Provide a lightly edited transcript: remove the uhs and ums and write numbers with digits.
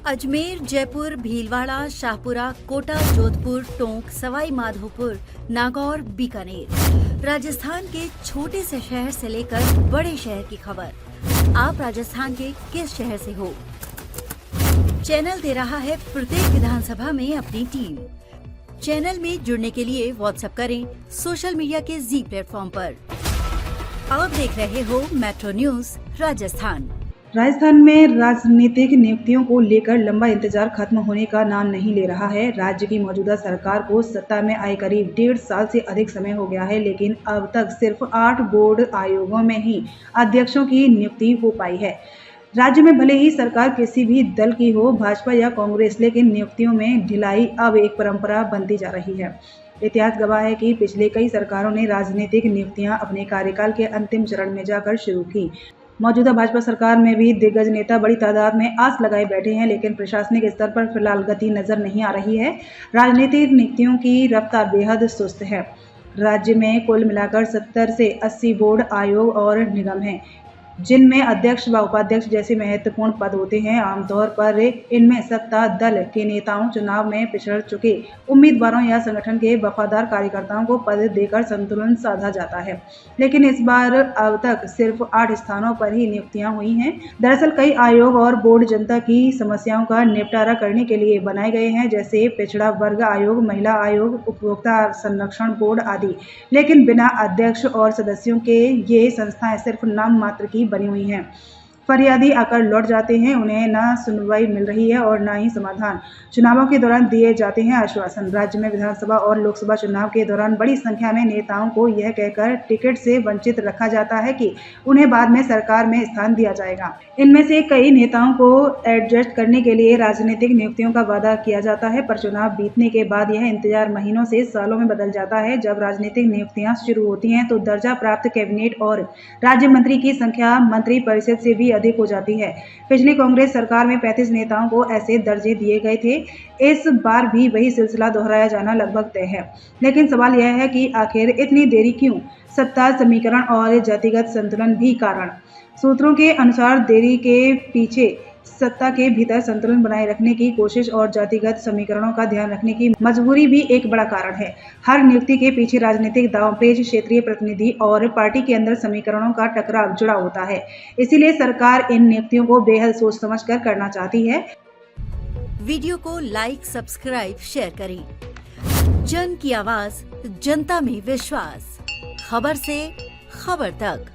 अजमेर, जयपुर, भीलवाड़ा, शाहपुरा, कोटा, जोधपुर, टोंक, सवाई माधोपुर, नागौर, बीकानेर। राजस्थान के छोटे से शहर से लेकर बड़े शहर की खबर। आप राजस्थान के किस शहर से हो? चैनल दे रहा है प्रत्येक विधानसभा में अपनी टीम। चैनल में जुड़ने के लिए व्हाट्सएप करें सोशल मीडिया के जी प्लेटफॉर्म पर। आप देख रहे हो मेट्रो न्यूज राजस्थान। राजस्थान में राजनीतिक नियुक्तियों को लेकर लंबा इंतजार खत्म होने का नाम नहीं ले रहा है। राज्य की मौजूदा सरकार को सत्ता में आए करीब 1.5 साल से अधिक समय हो गया है, लेकिन अब तक सिर्फ 8 बोर्ड आयोगों में ही अध्यक्षों की नियुक्ति हो पाई है। राज्य में भले ही सरकार किसी भी दल की हो, भाजपा या कांग्रेस, लेकिन नियुक्तियों में ढिलाई अब एक परंपरा बनती जा रही है। इतिहास गवाह है कि पिछले कई सरकारों ने राजनीतिक नियुक्तियां अपने कार्यकाल के अंतिम चरण में जाकर शुरू की। मौजूदा भाजपा सरकार में भी दिग्गज नेता बड़ी तादाद में आस लगाए बैठे हैं, लेकिन प्रशासनिक स्तर पर फिलहाल गति नजर नहीं आ रही है। राजनीतिक नियुक्तियों की रफ्तार बेहद सुस्त है। राज्य में कुल मिलाकर 70 से 80 बोर्ड आयोग और निगम हैं, जिनमें अध्यक्ष व उपाध्यक्ष जैसे महत्वपूर्ण पद होते हैं। आमतौर पर इनमें सत्ता दल के नेताओं, चुनाव में पिछड़ चुके उम्मीदवारों या संगठन के वफादार कार्यकर्ताओं को पद देकर संतुलन साधा जाता है। लेकिन इस बार अब तक सिर्फ 8 स्थानों पर ही नियुक्तियां हुई हैं। दरअसल कई आयोग और बोर्ड जनता की समस्याओं का निपटारा करने के लिए बनाए गए हैं, जैसे पिछड़ा वर्ग आयोग, महिला आयोग, उपभोक्ता संरक्षण बोर्ड आदि। लेकिन बिना अध्यक्ष और सदस्यों के ये संस्थाएं सिर्फ नाम मात्र की बनी हुई हैं। फरियादी आकर लौट जाते हैं, उन्हें न सुनवाई मिल रही है और न ही समाधान। चुनावों के दौरान दिए जाते हैं आश्वासन। राज्य में विधानसभा और लोकसभा चुनाव के दौरान बड़ी संख्या में नेताओं को यह कहकर टिकट से वंचित रखा जाता है कि उन्हें बाद में सरकार में स्थान दिया जाएगा। इनमें से कई नेताओं को एडजस्ट करने के लिए राजनीतिक नियुक्तियों का वादा किया जाता है, पर चुनाव बीतने के बाद यह इंतजार महीनों से सालों में बदल जाता है। जब राजनीतिक नियुक्तियां शुरू होती हैं तो दर्जा प्राप्त कैबिनेट और राज्य मंत्री की संख्या मंत्री परिषद से भी अधिक हो जाती है। पिछली कांग्रेस सरकार में 35 नेताओं को ऐसे दर्जे दिए गए थे। इस बार भी वही सिलसिला दोहराया जाना लगभग तय है। लेकिन सवाल यह है कि आखिर इतनी देरी क्यों? सत्ता समीकरण और जातिगत संतुलन भी कारण। सूत्रों के अनुसार देरी के पीछे सत्ता के भीतर संतुलन बनाए रखने की कोशिश और जातिगत समीकरणों का ध्यान रखने की मजबूरी भी एक बड़ा कारण है। हर नियुक्ति के पीछे राजनीतिक दांवपेच, क्षेत्रीय प्रतिनिधि और पार्टी के अंदर समीकरणों का टकराव जुड़ा होता है। इसीलिए सरकार इन नियुक्तियों को बेहद सोच समझ कर करना चाहती है। वीडियो को लाइक, सब्सक्राइब, शेयर करें। जन की आवाज, जनता में विश्वास। खबर से खबर तक।